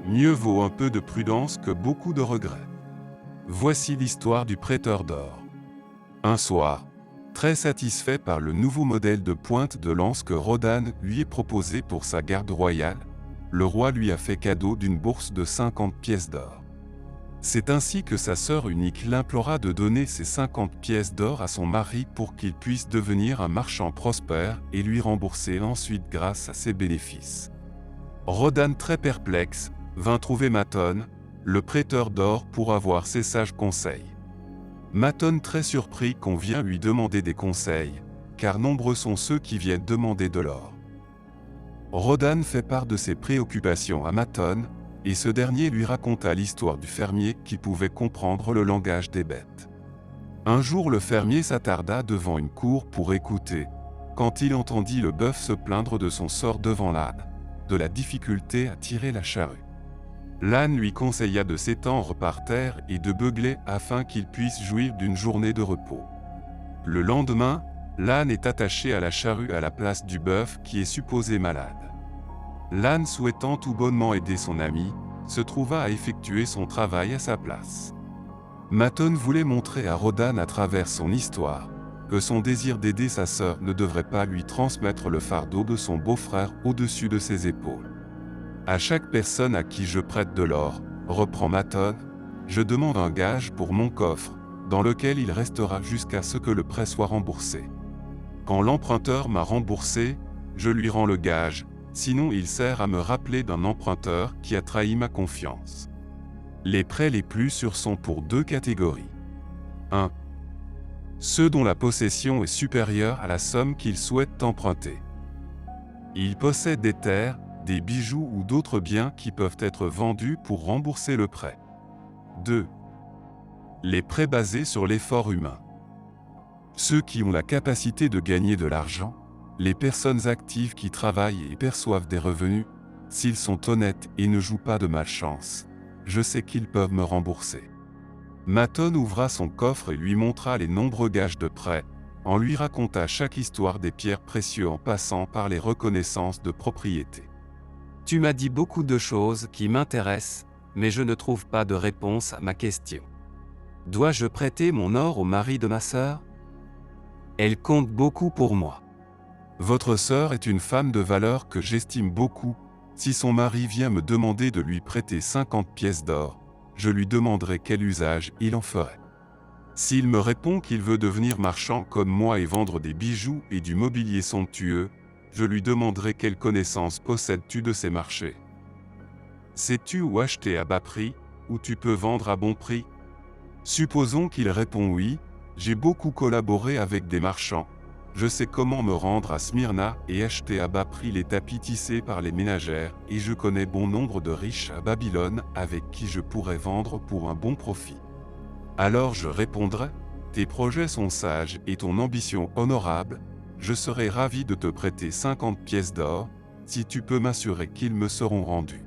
Mieux vaut un peu de prudence que beaucoup de regrets. Voici l'histoire du prêteur d'or. Un soir, très satisfait par le nouveau modèle de pointe de lance que Rodan lui est proposé pour sa garde royale, le roi lui a fait cadeau d'une bourse de 50 pièces d'or. C'est ainsi que sa sœur unique l'implora de donner ces 50 pièces d'or à son mari pour qu'il puisse devenir un marchand prospère et lui rembourser ensuite grâce à ses bénéfices. Rodan, très perplexe, vint trouver Maton, le prêteur d'or, pour avoir ses sages conseils. Maton, très surpris qu'on vient lui demander des conseils, car nombreux sont ceux qui viennent demander de l'or. Rodan fait part de ses préoccupations à Maton, et ce dernier lui raconta l'histoire du fermier qui pouvait comprendre le langage des bêtes. Un jour, le fermier s'attarda devant une cour pour écouter, quand il entendit le bœuf se plaindre de son sort devant l'âne, de la difficulté à tirer la charrue. L'âne lui conseilla de s'étendre par terre et de beugler afin qu'il puisse jouir d'une journée de repos. Le lendemain, l'âne est attaché à la charrue à la place du bœuf qui est supposé malade. L'âne, souhaitant tout bonnement aider son ami, se trouva à effectuer son travail à sa place. Maton voulait montrer à Rodan à travers son histoire que son désir d'aider sa sœur ne devrait pas lui transmettre le fardeau de son beau-frère au-dessus de ses épaules. À chaque personne à qui je prête de l'or, reprend Maton, je demande un gage pour mon coffre, dans lequel il restera jusqu'à ce que le prêt soit remboursé. Quand l'emprunteur m'a remboursé, je lui rends le gage, sinon il sert à me rappeler d'un emprunteur qui a trahi ma confiance. Les prêts les plus sûrs sont pour deux catégories. 1. Ceux dont la possession est supérieure à la somme qu'ils souhaitent emprunter. Ils possèdent des terres, des bijoux ou d'autres biens qui peuvent être vendus pour rembourser le prêt. 2. Les prêts basés sur l'effort humain. Ceux qui ont la capacité de gagner de l'argent, les personnes actives qui travaillent et perçoivent des revenus, s'ils sont honnêtes et ne jouent pas de malchance, je sais qu'ils peuvent me rembourser. Maton ouvra son coffre et lui montra les nombreux gages de prêt, en lui raconta chaque histoire des pierres précieuses en passant par les reconnaissances de propriété. Tu m'as dit beaucoup de choses qui m'intéressent, mais je ne trouve pas de réponse à ma question. Dois-je prêter mon or au mari de ma sœur? Elle compte beaucoup pour moi. Votre sœur est une femme de valeur que j'estime beaucoup. Si son mari vient me demander de lui prêter 50 pièces d'or, je lui demanderai quel usage il en ferait. S'il me répond qu'il veut devenir marchand comme moi et vendre des bijoux et du mobilier somptueux, je lui demanderai quelle connaissance possèdes-tu de ces marchés. Sais-tu où acheter à bas prix, où tu peux vendre à bon prix? Supposons qu'il répond oui, j'ai beaucoup collaboré avec des marchands. Je sais comment me rendre à Smyrna et acheter à bas prix les tapis tissés par les ménagères, et je connais bon nombre de riches à Babylone avec qui je pourrais vendre pour un bon profit. Alors je répondrai, tes projets sont sages et ton ambition honorable, je serai ravi de te prêter 50 pièces d'or, si tu peux m'assurer qu'ils me seront rendus.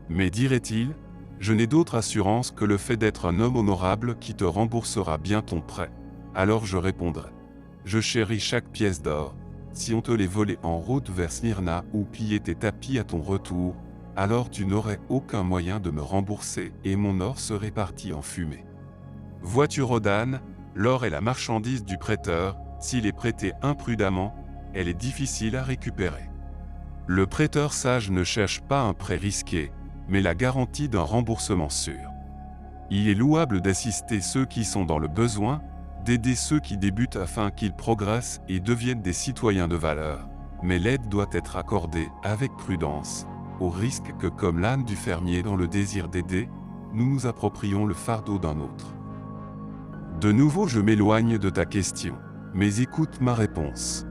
Mais dirait-il, je n'ai d'autre assurance que le fait d'être un homme honorable qui te remboursera bien ton prêt. Alors je répondrai, je chéris chaque pièce d'or, si on te les volait en route vers Smyrna ou pillait tes tapis à ton retour, alors tu n'aurais aucun moyen de me rembourser et mon or serait parti en fumée. Vois-tu Rodan, l'or est la marchandise du prêteur, s'il est prêté imprudemment, elle est difficile à récupérer. Le prêteur sage ne cherche pas un prêt risqué, mais la garantie d'un remboursement sûr. Il est louable d'assister ceux qui sont dans le besoin, d'aider ceux qui débutent afin qu'ils progressent et deviennent des citoyens de valeur, mais l'aide doit être accordée avec prudence, au risque que, comme l'âne du fermier dans le désir d'aider, nous nous approprions le fardeau d'un autre. De nouveau, je m'éloigne de ta question, mais écoute ma réponse.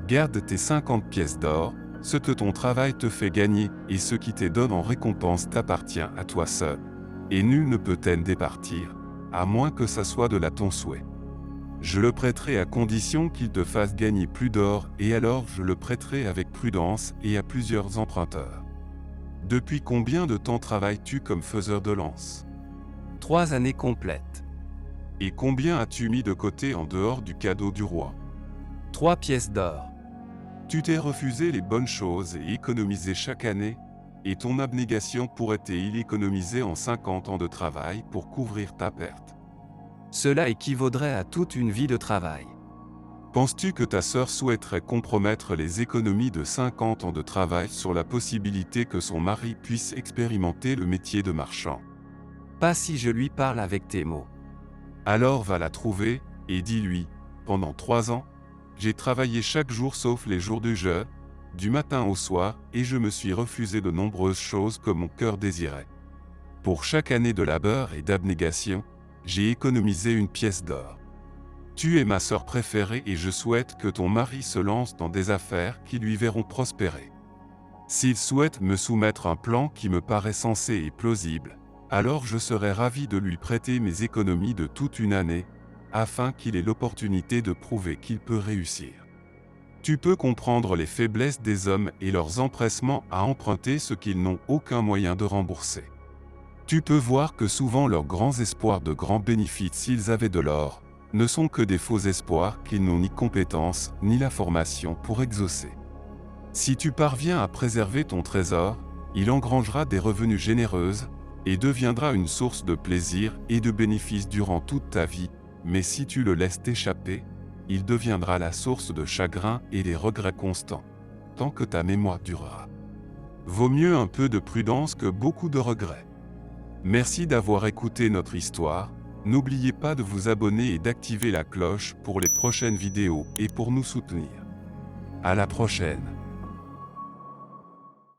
Garde tes 50 pièces d'or, ce que ton travail te fait gagner et ce qui te donne en récompense t'appartient à toi seul, et nul ne peut t'en départir, à moins que ça soit de là ton souhait. Je le prêterai à condition qu'il te fasse gagner plus d'or, et alors je le prêterai avec prudence et à plusieurs emprunteurs. Depuis combien de temps travailles-tu comme faiseur de lance? 3 années complètes. Et combien as-tu mis de côté en dehors du cadeau du roi? 3 pièces d'or. Tu t'es refusé les bonnes choses et économisé chaque année? et ton abnégation pourrait-il économiser en 50 ans de travail pour couvrir ta perte. Cela équivaudrait à toute une vie de travail. Penses-tu que ta sœur souhaiterait compromettre les économies de 50 ans de travail sur la possibilité que son mari puisse expérimenter le métier de marchand? Pas si je lui parle avec tes mots. Alors va la trouver, et dis-lui, pendant 3 ans, j'ai travaillé chaque jour sauf les jours de jeûne, du matin au soir, et je me suis refusé de nombreuses choses que mon cœur désirait. Pour chaque année de labeur et d'abnégation, j'ai économisé une pièce d'or. Tu es ma sœur préférée et je souhaite que ton mari se lance dans des affaires qui lui verront prospérer. S'il souhaite me soumettre un plan qui me paraît sensé et plausible, alors je serai ravi de lui prêter mes économies de toute une année, afin qu'il ait l'opportunité de prouver qu'il peut réussir. Tu peux comprendre les faiblesses des hommes et leurs empressements à emprunter ce qu'ils n'ont aucun moyen de rembourser. Tu peux voir que souvent leurs grands espoirs de grands bénéfices s'ils avaient de l'or, ne sont que des faux espoirs qu'ils n'ont ni compétence ni la formation pour exaucer. Si tu parviens à préserver ton trésor, il engrangera des revenus généreuses, et deviendra une source de plaisir et de bénéfices durant toute ta vie, mais si tu le laisses t'échapper, il deviendra la source de chagrin et des regrets constants, tant que ta mémoire durera. Vaut mieux un peu de prudence que beaucoup de regrets. Merci d'avoir écouté notre histoire, n'oubliez pas de vous abonner et d'activer la cloche pour les prochaines vidéos et pour nous soutenir. À la prochaine.